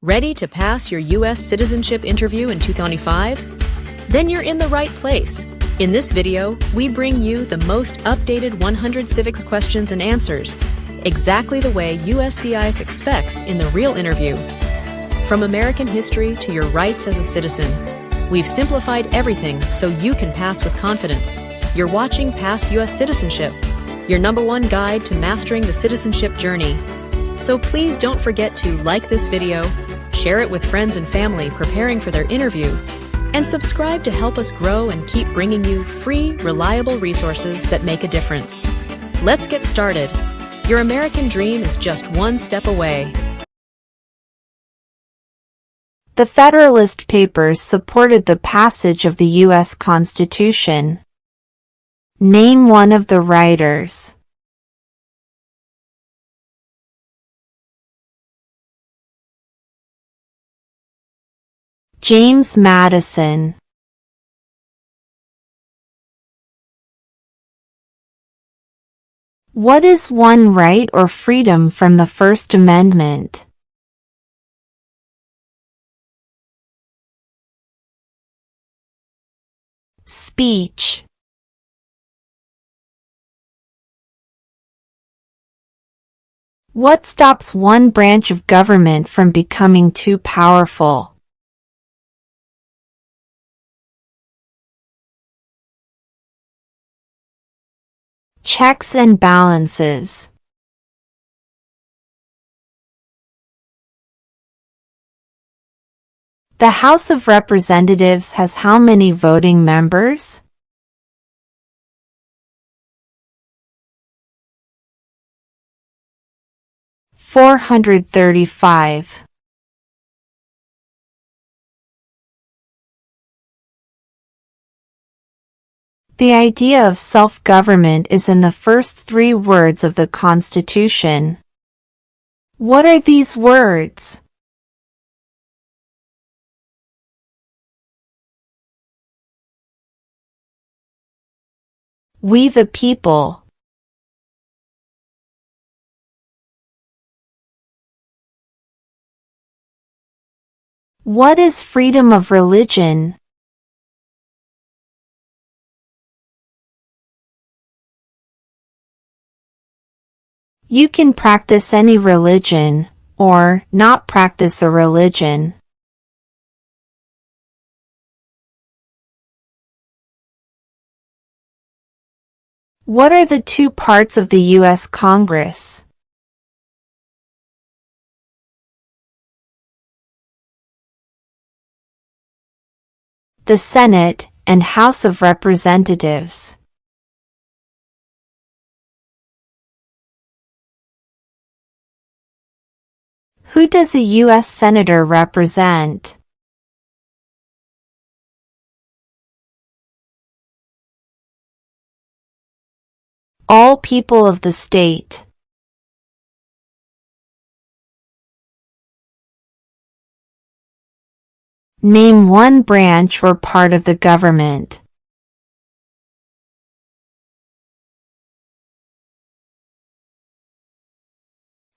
Ready to pass your U.S. citizenship interview in 2025? Then you're in the right place. In this video, we bring you the most updated 100 civics questions and answers, exactly the way USCIS expects in the real interview. From American history to your rights as a citizen, we've simplified everything so you can pass with confidence. You're watching Pass US Citizenship, your #1 guide to mastering the citizenship journey. So please don't forget to like this video, share it with friends and family preparing for their interview, and subscribe to help us grow and keep bringing you free, reliable resources that make a difference. Let's get started. Your American dream is just one step away. The Federalist Papers supported the passage of the U.S. Constitution. Name one of the writers. James Madison. What is one right or freedom from the First Amendment? Speech. What stops one branch of government from becoming too powerful? Checks and balances. The House of Representatives has how many voting members? (435). The idea of self-government is in the first 3 words of the Constitution. What are these words? We the people. What is freedom of religion? You can practice any religion, or not practice a religion. What are the 2 parts of the U.S. Congress? The Senate and House of Representatives. Who does a U.S. Senator represent? All people of the state. Name one branch or part of the government.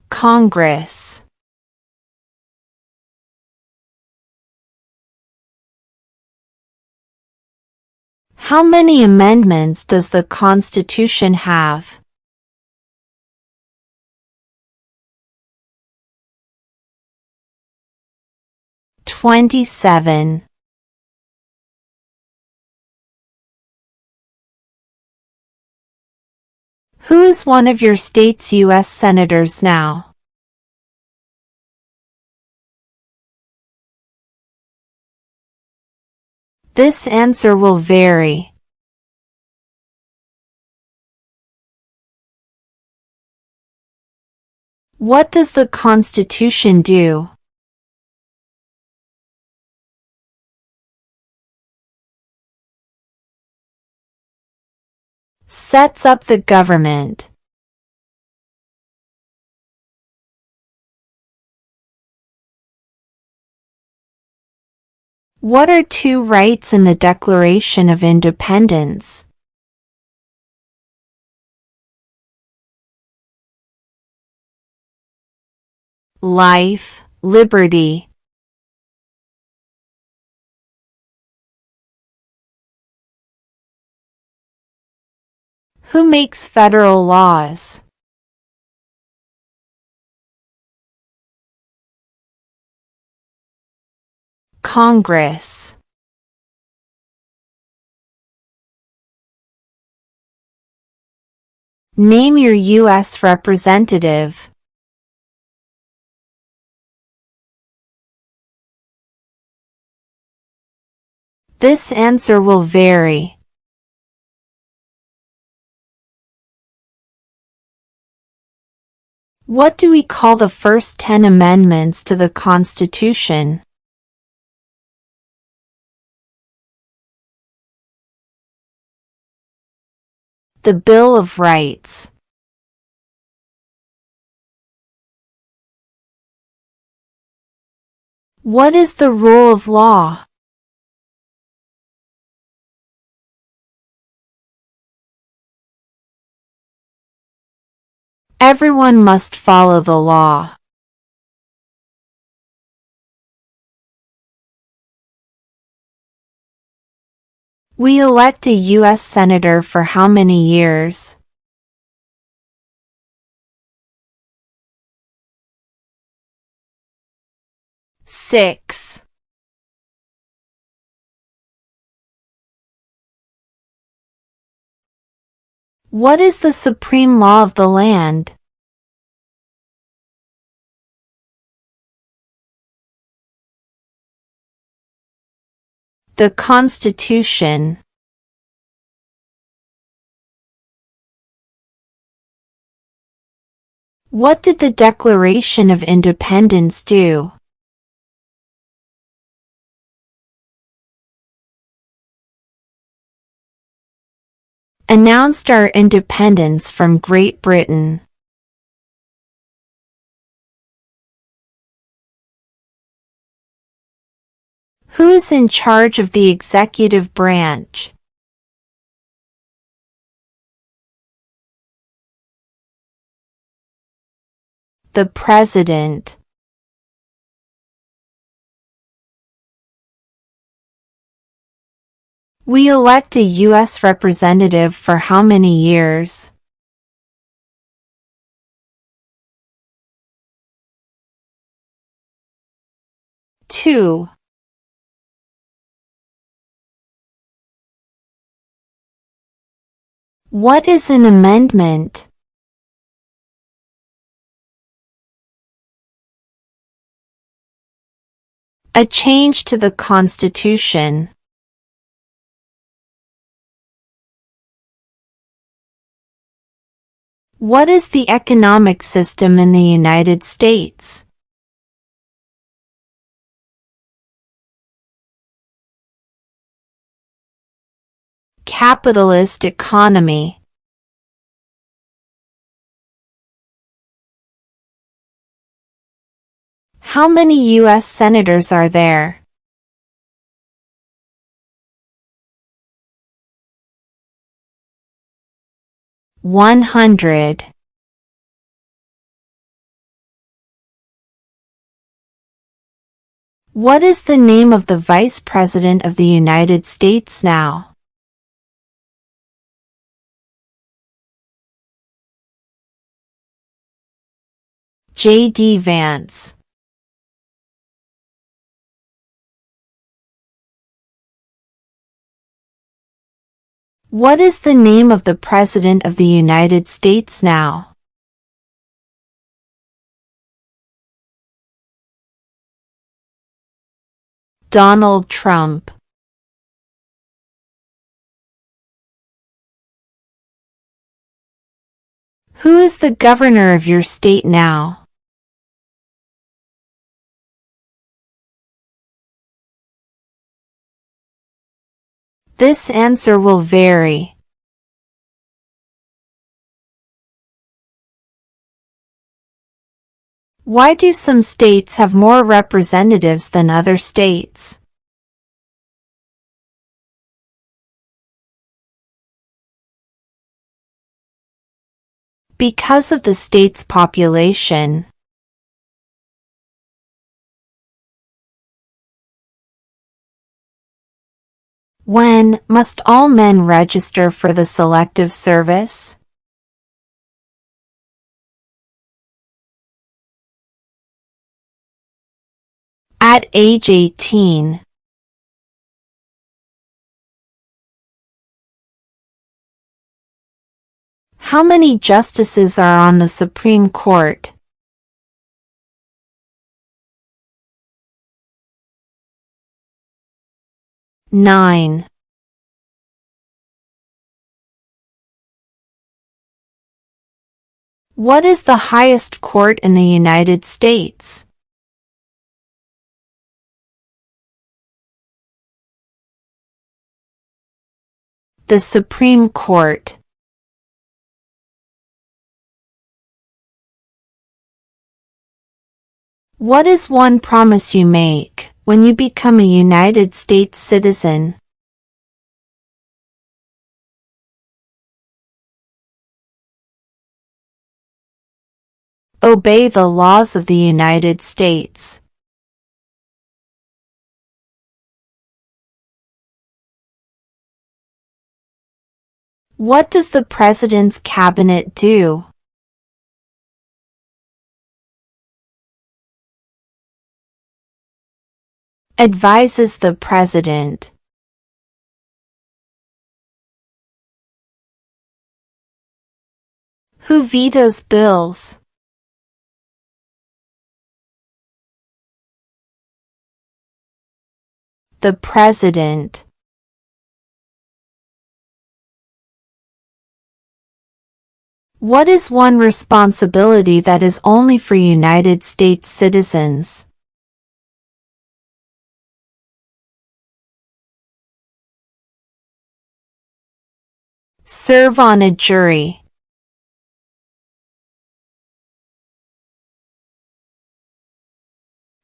Congress. How many amendments does the Constitution have? 27. Who is one of your state's U.S. senators now? This answer will vary. What does the Constitution do? Sets up the government. What are 2 rights in the Declaration of Independence? life, liberty, Who makes federal laws? Congress. Name your U.S. representative. This answer will vary. What do we call the first 10 amendments to the Constitution? The Bill of Rights. What is the rule of law? Everyone must follow the law. We elect a U.S. Senator for how many years? 6. What is the supreme law of the land? The Constitution. What did the Declaration of Independence do? Announced our independence from Great Britain. Who is in charge of the executive branch? The President. We elect a U.S. representative for how many years? 2. What is an amendment? A change to the Constitution. What is the economic system in the United States? Capitalist economy. How many U.S. senators are there? 100. What is the name of the Vice President of the United States now? J.D. Vance. What is the name of the President of the United States now? Donald Trump. Who is the governor of your state now? This answer will vary. Why do some states have more representatives than other states? Because of the state's population. When must all men register for the Selective Service? At age 18. How many justices are on the Supreme Court? 9. What is the highest court in the United States? The Supreme Court. What is one promise you make when you become a United States citizen? Obey the laws of the United States. What does the President's Cabinet do? Advises the President. Who vetoes bills? The President. What is one responsibility that is only for United States citizens? Serve on a jury.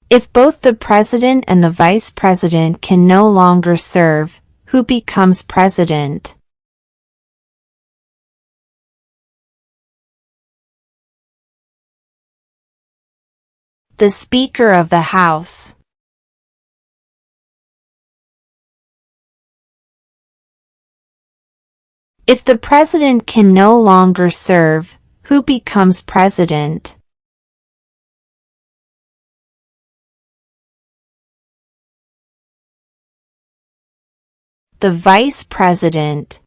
If both the President and the Vice President can no longer serve, who becomes President? The Speaker of the House. If the President can no longer serve, who becomes President? The Vice President.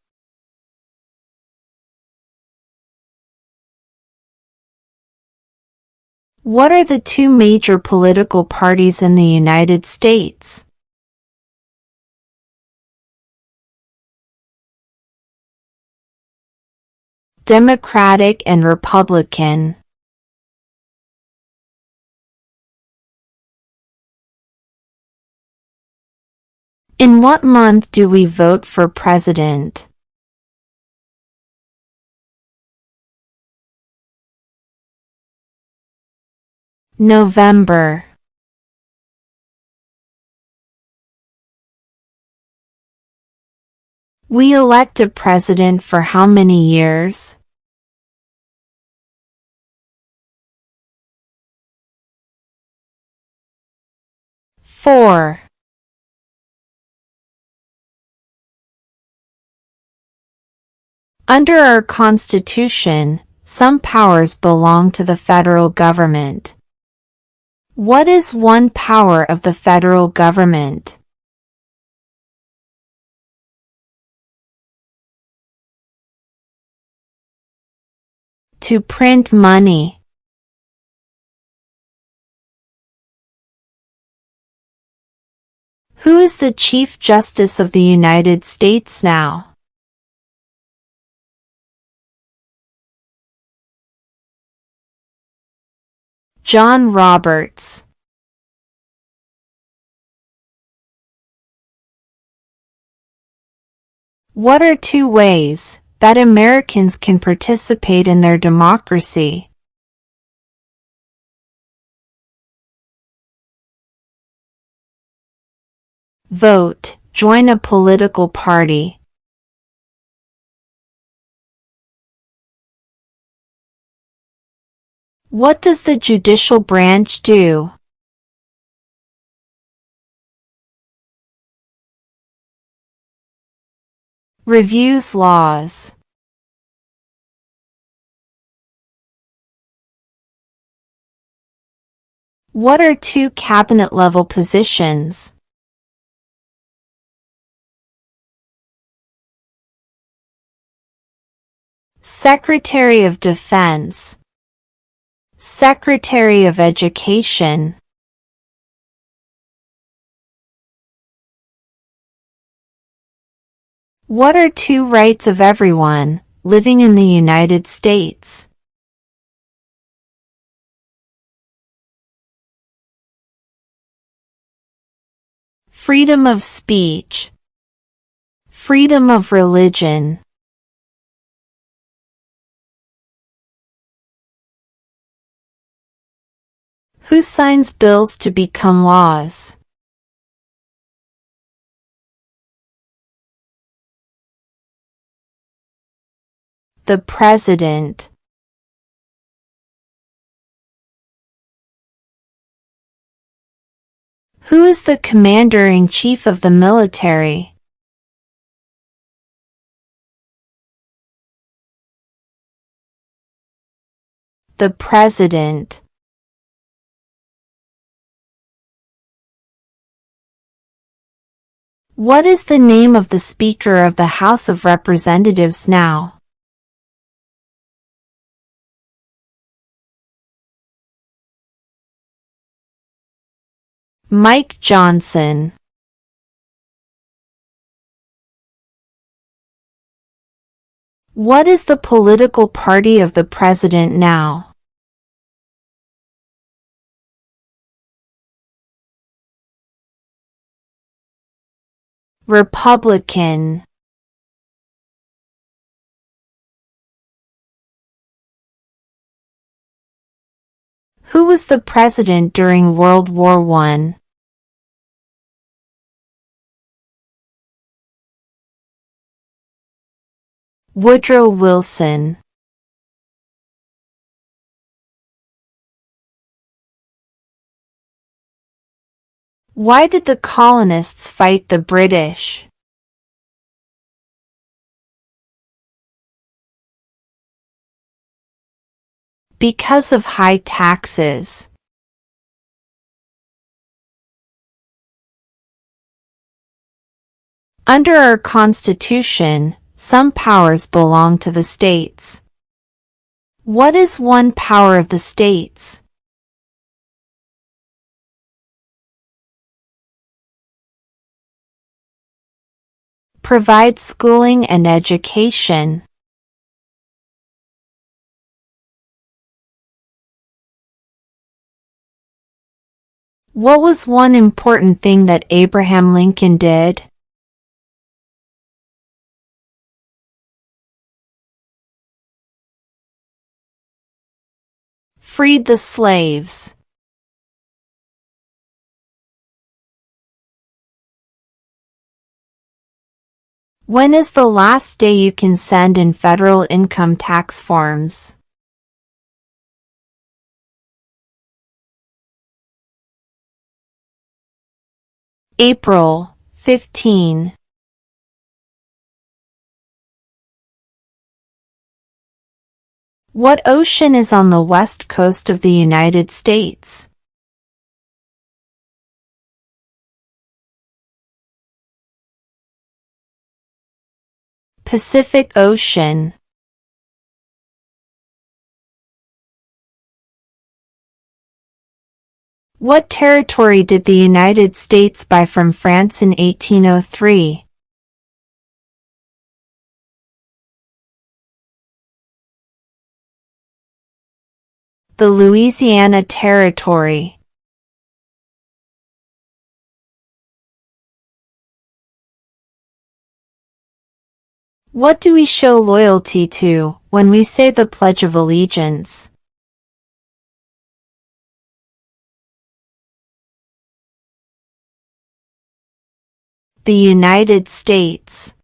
What are the two major political parties in the United States? Democratic and Republican. In what month do we vote for president? November. We elect a president for how many years? 4. Under our Constitution, some powers belong to the federal government. What is one power of the federal government? To print money. Who is the Chief Justice of the United States now? John Roberts. What are two ways that Americans can participate in their democracy? Vote, join a political party. What does the judicial branch do? Reviews laws. What are two cabinet-level positions? Secretary of Defense, Secretary of Education. What are two rights of everyone living in the United States? Freedom of speech, freedom of religion. Who signs bills to become laws? The President. Who is the Commander-in-Chief of the military? The President. What is the name of the Speaker of the House of Representatives now? Mike Johnson. What is the political party of the President now? Republican. Who was the president during World War I? Woodrow Wilson. Why did the colonists fight the British? Because of high taxes. Under our Constitution, some powers belong to the states. What is one power of the states? Provide schooling and education. What was one important thing that Abraham Lincoln did? Freed the slaves. When is the last day you can send in federal income tax forms? April 15. What ocean is on the west coast of the United States? Pacific Ocean. What territory did the United States buy from France in 1803? The Louisiana Territory. What do we show loyalty to when we say the Pledge of Allegiance? The United States.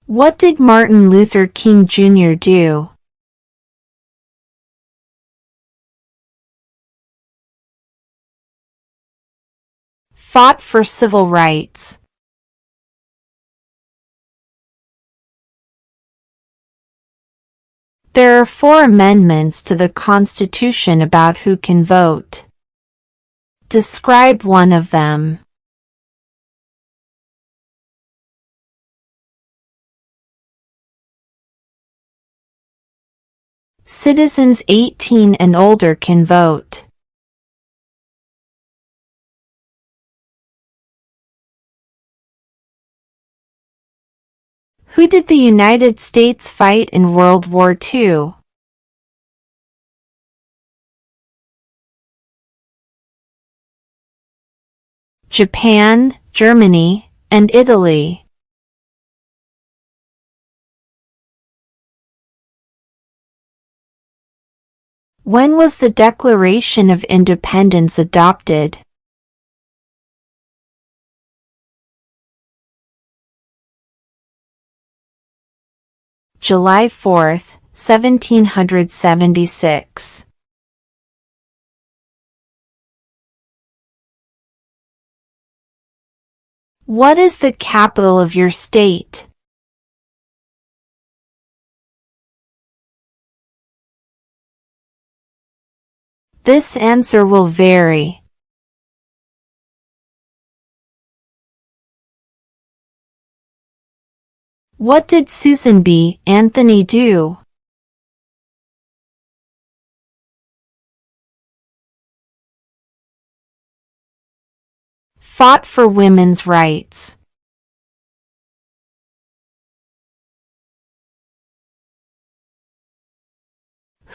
What did Martin Luther King Jr. do? Fought for civil rights. There are 4 amendments to the Constitution about who can vote. Describe one of them. Citizens 18 and older can vote. Who did the United States fight in World War II? Japan, Germany, and Italy. When was the Declaration of Independence adopted? July 4th, 1776. What is the capital of your state? This answer will vary. What did Susan B. Anthony do? Fought for women's rights.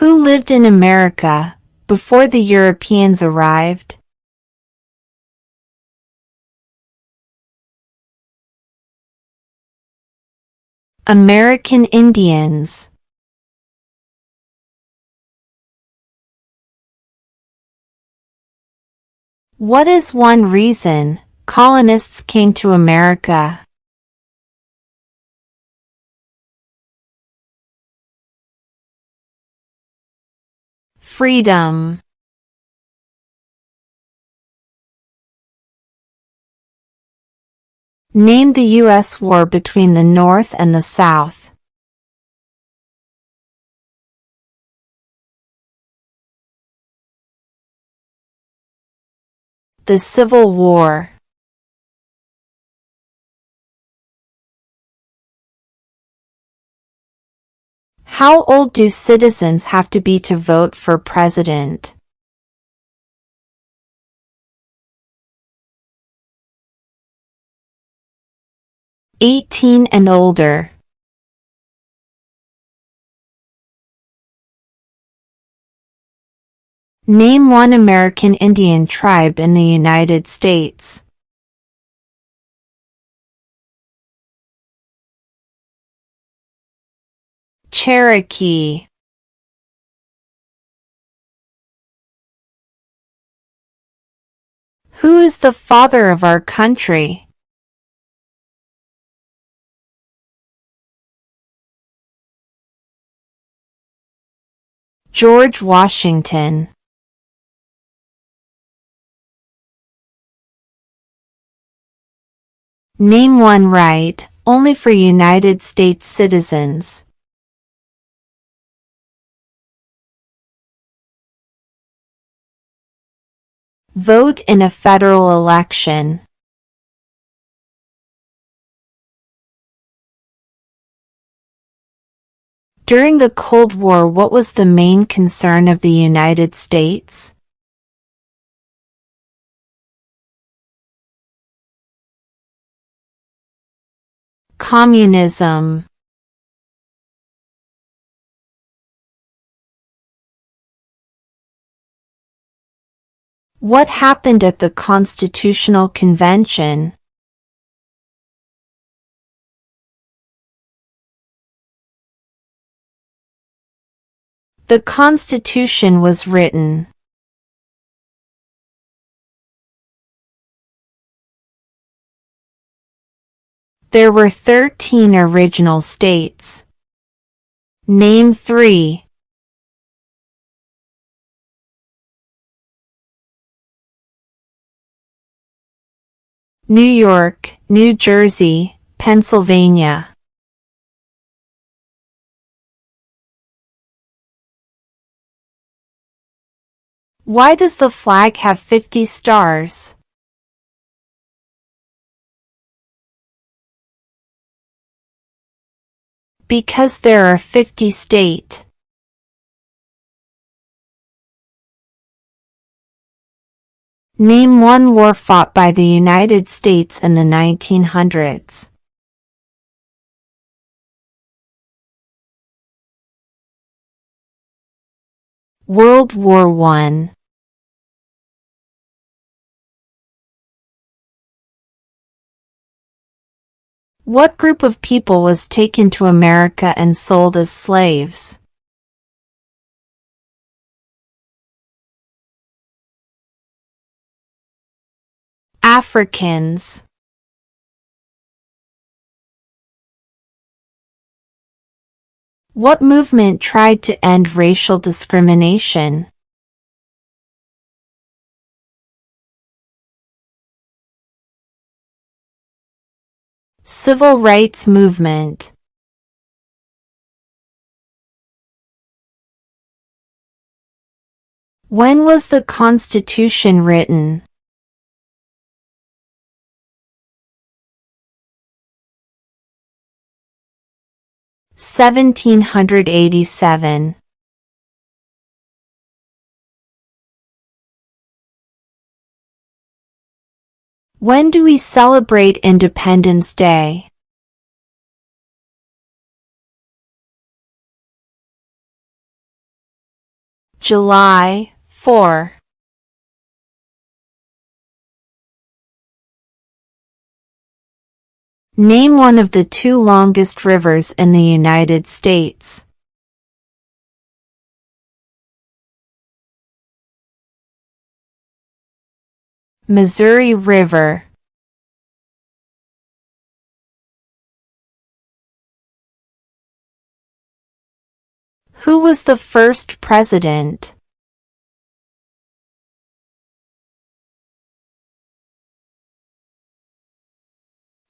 Who lived in America before the Europeans arrived? American Indians. What is one reason colonists came to America? Freedom. Name the U.S. war between the North and the South. The Civil War. How old do citizens have to be to vote for president? 18 and older. Name one American Indian tribe in the United States. Cherokee. Who is the father of our country? George Washington. Name one right only for United States citizens. Vote in a federal election. During the Cold War, what was the main concern of the United States? Communism. What happened at the Constitutional Convention? The Constitution was written. There were 13 original states. Name 3. New York, New Jersey, Pennsylvania. Why does the flag have 50 stars? Because there are 50 states. Name one war fought by the United States in the 1900s. World War I. What group of people was taken to America and sold as slaves? Africans. What movement tried to end racial discrimination? Civil rights movement. When was the Constitution written? (1787). When do we celebrate Independence Day? July 4. Name one of the two longest rivers in the United States. Missouri River. Who was the first president?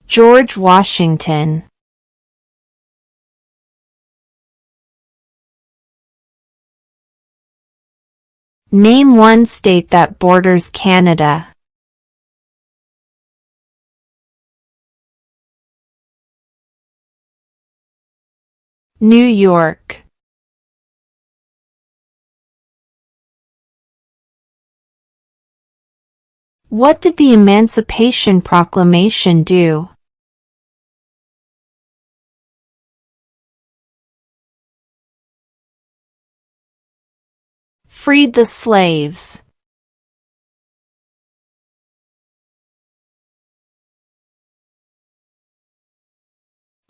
George Washington. Name one state that borders Canada. New York. What did the Emancipation Proclamation do? Freed the slaves.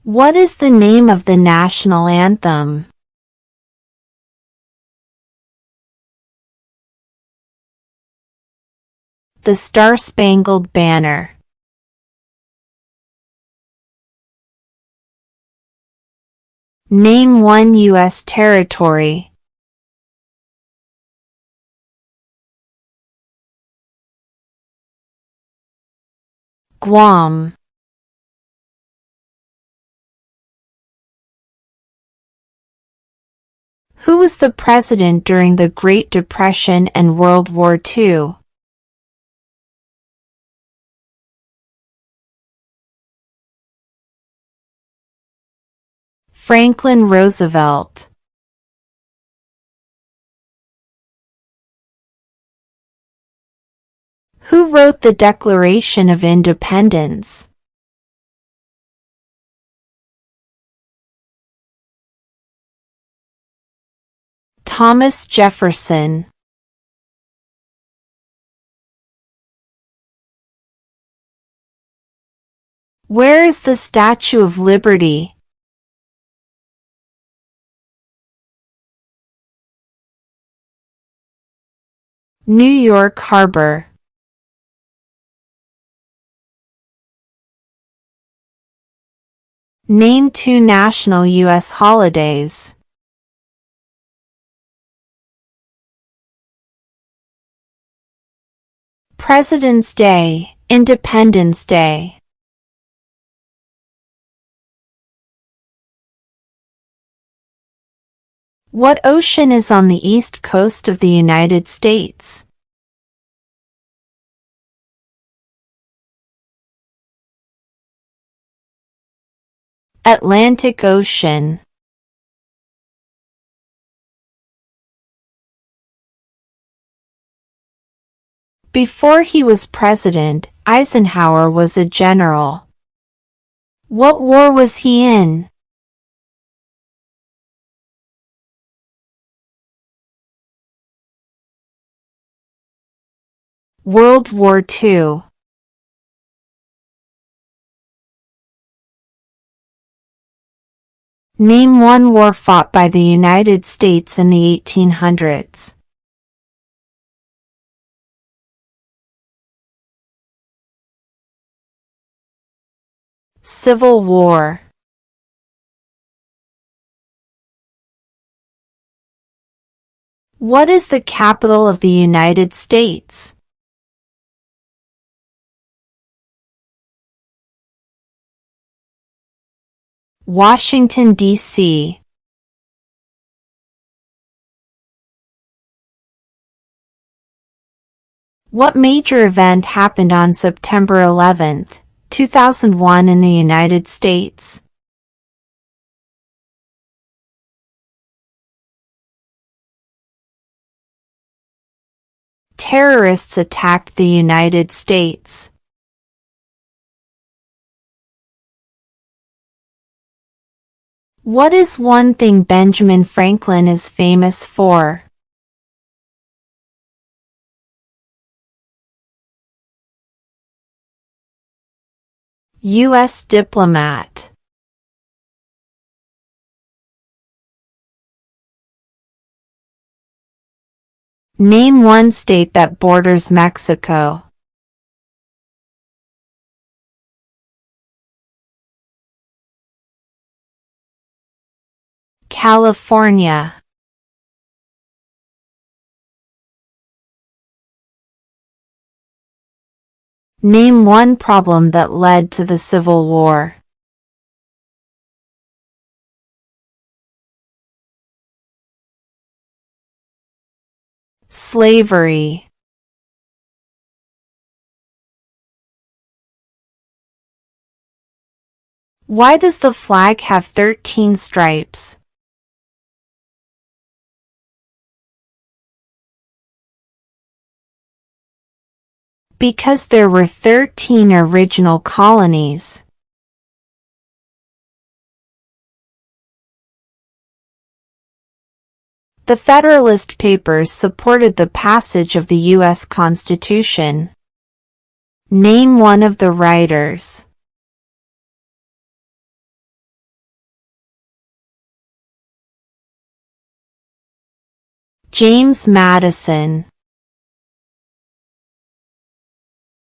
What is the name of the national anthem? The Star-Spangled Banner. Name one U.S. territory. Guam. Who was the president during the Great Depression and World War II? Franklin Roosevelt. Who wrote the Declaration of Independence? Thomas Jefferson. Where is the Statue of Liberty? New York Harbor. Name two national U.S. holidays. President's Day Independence Day. What ocean is on the east coast of the United States? Atlantic Ocean. Before he was president, Eisenhower was a general. What war was he in? World War II. Name one war fought by the United States in the 1800s. Civil War. What is the capital of the United States? Washington, D.C. What major event happened on September 11, 2001 in the United States? Terrorists attacked the United States. What is one thing Benjamin Franklin is famous for? U.S. diplomat. Name one state that borders Mexico. California. Name one problem that led to the Civil War. Slavery. Why does the flag have 13 stripes? Because there were 13 original colonies. The Federalist Papers supported the passage of the U.S. Constitution. Name one of the writers. James Madison.